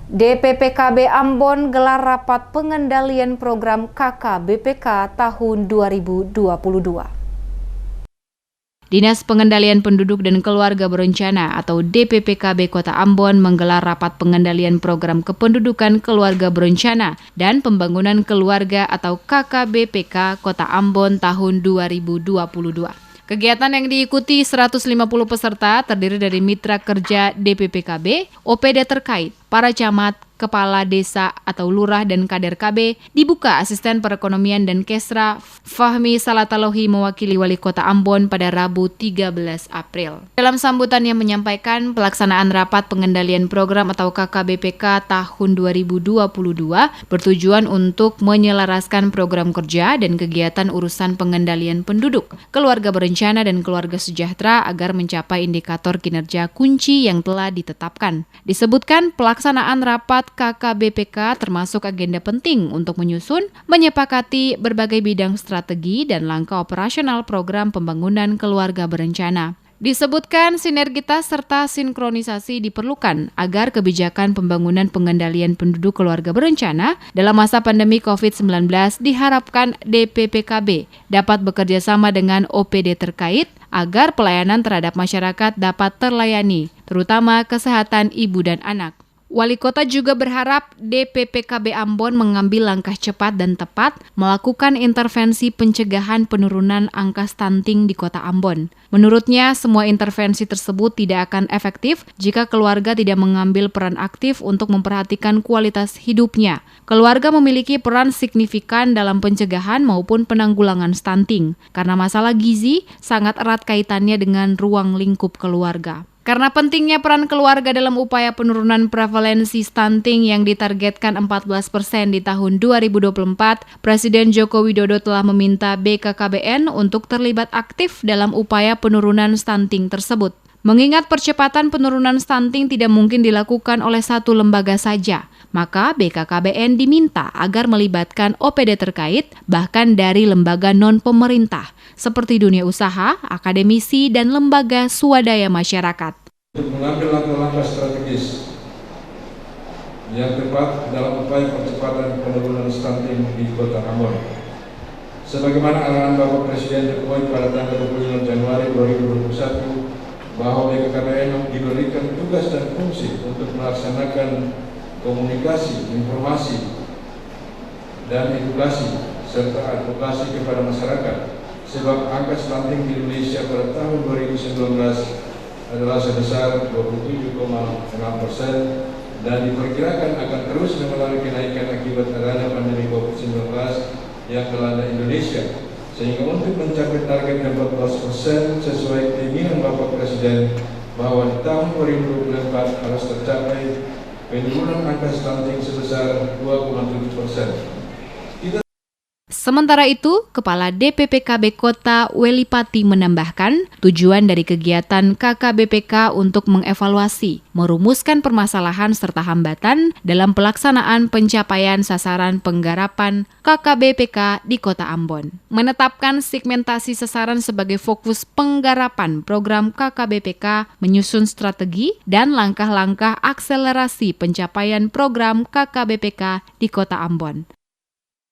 DPPKB Ambon gelar rapat pengendalian program KKBPK tahun 2022. Dinas Pengendalian Penduduk dan Keluarga Berencana atau DPPKB Kota Ambon menggelar rapat pengendalian program kependudukan keluarga berencana dan pembangunan keluarga atau KKBPK Kota Ambon tahun 2022. Kegiatan yang diikuti 150 peserta terdiri dari mitra kerja DPPKB, OPD terkait, para camat, kepala desa atau lurah dan kader KB, dibuka Asisten Perekonomian dan Kesra Fahmi Salatalohi mewakili Wali Kota Ambon pada Rabu 13 April. Dalam sambutannya menyampaikan pelaksanaan rapat pengendalian program atau KKBPK tahun 2022 bertujuan untuk menyelaraskan program kerja dan kegiatan urusan pengendalian penduduk, keluarga berencana dan keluarga sejahtera agar mencapai indikator kinerja kunci yang telah ditetapkan. Disebutkan pelaksanaan rapat KKBPK termasuk agenda penting untuk menyusun, menyepakati berbagai bidang strategi dan langkah operasional program pembangunan keluarga berencana. Disebutkan sinergitas serta sinkronisasi diperlukan agar kebijakan pembangunan pengendalian penduduk keluarga berencana dalam masa pandemi COVID-19 diharapkan DPPKB dapat bekerja sama dengan OPD terkait agar pelayanan terhadap masyarakat dapat terlayani, terutama kesehatan ibu dan anak. Wali Kota juga berharap DPPKB Ambon mengambil langkah cepat dan tepat melakukan intervensi pencegahan penurunan angka stunting di Kota Ambon. Menurutnya, semua intervensi tersebut tidak akan efektif jika keluarga tidak mengambil peran aktif untuk memperhatikan kualitas hidupnya. Keluarga memiliki peran signifikan dalam pencegahan maupun penanggulangan stunting, karena masalah gizi sangat erat kaitannya dengan ruang lingkup keluarga. Karena pentingnya peran keluarga dalam upaya penurunan prevalensi stunting yang ditargetkan 14% di tahun 2024, Presiden Joko Widodo telah meminta BKKBN untuk terlibat aktif dalam upaya penurunan stunting tersebut. Mengingat percepatan penurunan stunting tidak mungkin dilakukan oleh satu lembaga saja, maka BKKBN diminta agar melibatkan OPD terkait, bahkan dari lembaga non-pemerintah, seperti dunia usaha, akademisi, dan lembaga swadaya masyarakat. Untuk mengambil langkah-langkah strategis yang tepat dalam upaya percepatan penurunan stunting di Kota Ambon. Sebagaimana arahan Bapak Presiden Jokowi pada tanggal 25 Januari 2021, bahwa BKKBN diberikan tugas dan fungsi untuk melaksanakan komunikasi, informasi, dan edukasi serta advokasi kepada masyarakat, sebab angka stunting di Indonesia pada tahun 2019 adalah sebesar 27,6% dan diperkirakan akan terus mengalami kenaikan akibat adanya pandemi COVID-19 yang melanda Indonesia. Sehingga untuk mencapai target 14% sesuai keinginan Bapak Presiden bahwa di tahun 2024 harus tercapai penurunan angka stunting sebesar 2,7%. Sementara itu, Kepala DPPKB Kota Welipati menambahkan tujuan dari kegiatan KKBPK untuk mengevaluasi, merumuskan permasalahan serta hambatan dalam pelaksanaan pencapaian sasaran penggarapan KKBPK di Kota Ambon. Menetapkan segmentasi sasaran sebagai fokus penggarapan program KKBPK, menyusun strategi dan langkah-langkah akselerasi pencapaian program KKBPK di Kota Ambon.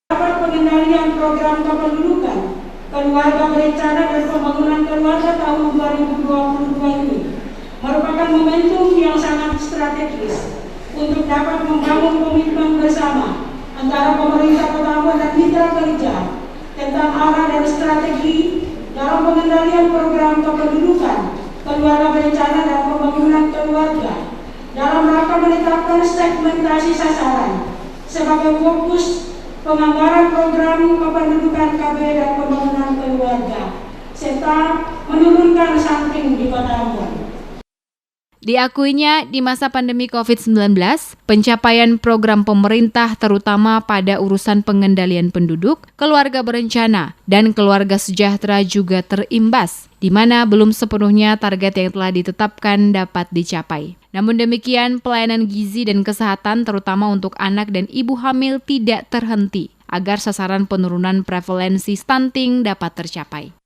Rapat pengendalian program kependudukan, keluarga berencana dan pembangunan keluarga tahun 2022 ini merupakan momentum yang sangat strategis untuk dapat membangun komitmen bersama antara pemerintah Kota Ambon dan mitra kerja tentang arah dan strategi dalam pengendalian program kependudukan, keluarga berencana dan pembangunan keluarga dalam rangka menetapkan segmentasi sasaran sebagai fokus penganggaran program kependudukan KB dan pembangunan keluarga, serta menurunkan stunting di Kota Ambon. Diakuinya di masa pandemi COVID-19, pencapaian program pemerintah terutama pada urusan pengendalian penduduk, keluarga berencana, dan keluarga sejahtera juga terimbas, di mana belum sepenuhnya target yang telah ditetapkan dapat dicapai. Namun demikian, pelayanan gizi dan kesehatan terutama untuk anak dan ibu hamil tidak terhenti, agar sasaran penurunan prevalensi stunting dapat tercapai.